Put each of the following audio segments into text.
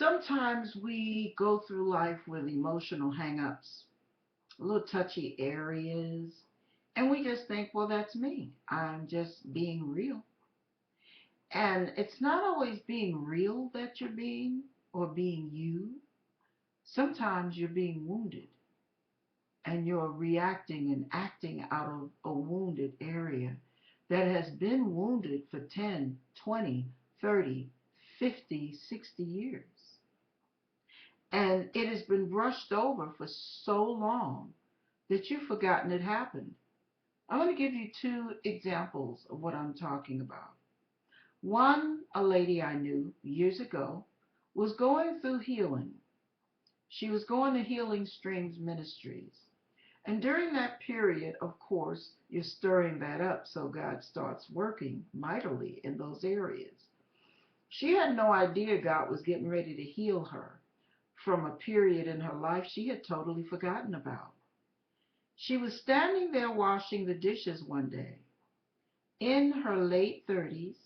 Sometimes we go through life with emotional hang-ups, little touchy areas, and we just think, well, that's me. I'm just being real. And it's not always being real that you're being or being you. Sometimes you're being wounded and you're reacting and acting out of a wounded area that has been wounded for 10, 20, 30, 50, 60 years. And it has been brushed over for so long that you've forgotten it happened. I'm going to give you two examples of what I'm talking about. One, a lady I knew years ago was going through healing. She was going to Healing Streams Ministries. And during that period, of course, you're stirring that up so God starts working mightily in those areas. She had no idea God was getting ready to heal her from a period in her life she had totally forgotten about. She was standing there washing the dishes one day in her late 30s,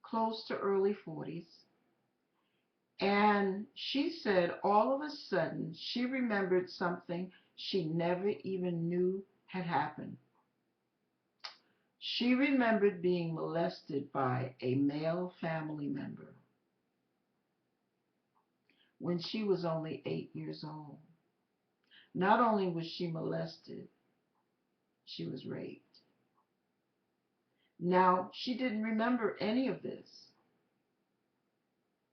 close to early 40s, and she said all of a sudden she remembered something she never even knew had happened. She remembered being molested by a male family member when she was only 8 years old. Not only was she molested, she was raped. Now, she didn't remember any of this.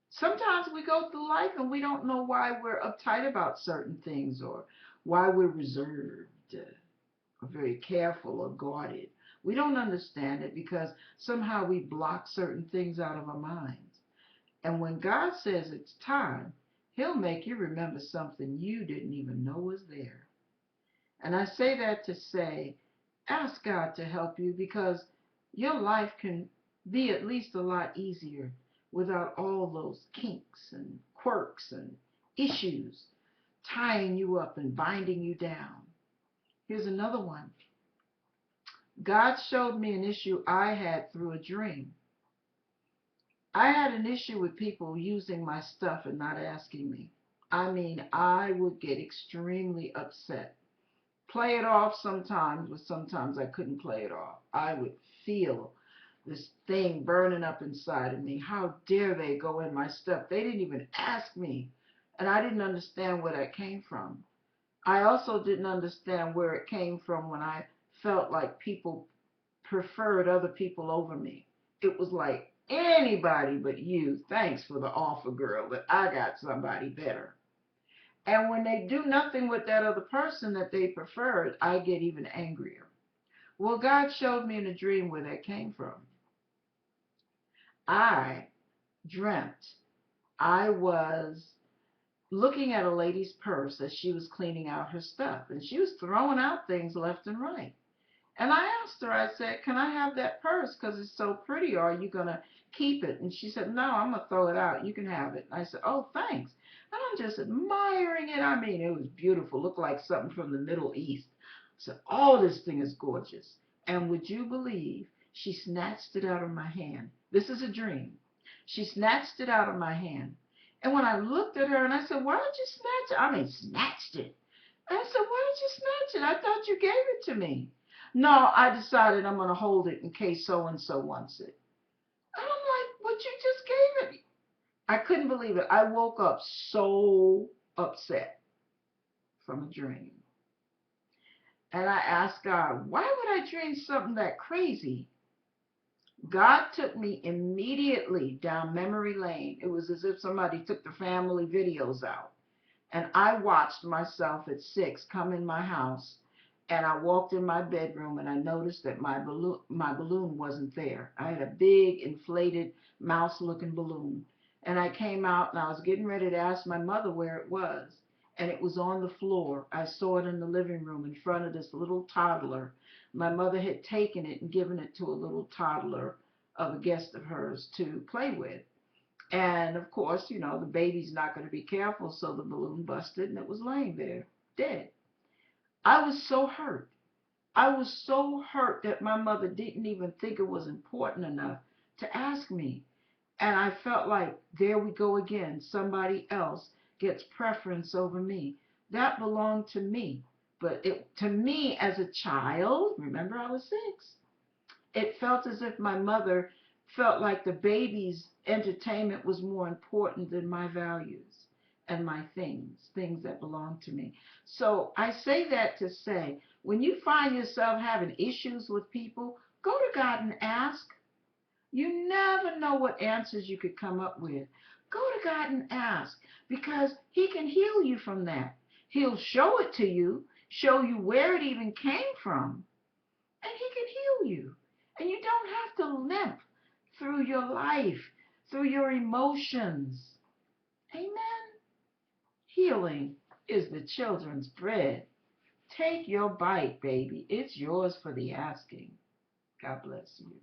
Sometimes we go through life and we don't know why we're uptight about certain things or why we're reserved or very careful or guarded. We don't understand it because somehow we block certain things out of our minds. And when God says it's time, He'll make you remember something you didn't even know was there. And I say that to say, ask God to help you because your life can be at least a lot easier without all those kinks and quirks and issues tying you up and binding you down. Here's another one. God showed me an issue I had through a dream. I had an issue with people using my stuff and not asking me. I mean, I would get extremely upset. Play it off sometimes, but sometimes I couldn't play it off. I would feel this thing burning up inside of me. How dare they go in my stuff? They didn't even ask me. And I didn't understand where that came from. I also didn't understand where it came from when I felt like people preferred other people over me. It was like anybody but you. Thanks for the offer, girl, but I got somebody better. And when they do nothing with that other person that they preferred, I get even angrier. Well, God showed me in a dream where that came from. I dreamt I was looking at a lady's purse as she was cleaning out her stuff, and she was throwing out things left and right. And I asked her, I said, can I have that purse because it's so pretty, or are you going to keep it? And she said, no, I'm going to throw it out. You can have it. And I said, oh, thanks. And I'm just admiring it. I mean, it was beautiful. Looked like something from the Middle East. I said, oh, this thing is gorgeous. And would you believe she snatched it out of my hand? This is a dream. She snatched it out of my hand. And when I looked at her and I said, why did you snatch it? I mean, snatched it. And I said, why did you snatch it? I thought you gave it to me. No, I decided I'm going to hold it in case so-and-so wants it. And I'm like, but you just gave it. I couldn't believe it. I woke up so upset from a dream. And I asked God, why would I dream something that crazy? God took me immediately down memory lane. It was as if somebody took the family videos out. And I watched myself at 6 come in my house, and I walked in my bedroom and I noticed that my balloon wasn't there. I had a big inflated mouse looking balloon, and I came out and I was getting ready to ask my mother where it was, and it was on the floor. I saw it in the living room in front of this little toddler. My mother had taken it and given it to a little toddler of a guest of hers to play with. And of course, the baby's not going to be careful, so the balloon busted and it was laying there dead. I was so hurt. I was so hurt that my mother didn't even think it was important enough to ask me. And I felt like, there we go again. Somebody else gets preference over me. That belonged to me. But to me as a child, remember I was 6, it felt as if my mother felt like the baby's entertainment was more important than my values and my things that belong to me. So I say that to say, when you find yourself having issues with people, go to God and ask. You never know what answers you could come up with. Go to God and ask, because He can heal you from that. He'll show it to you, show you where it even came from, and He can heal you. And you don't have to limp through your life, through your emotions. Amen. Healing is the children's bread. Take your bite, baby. It's yours for the asking. God bless you.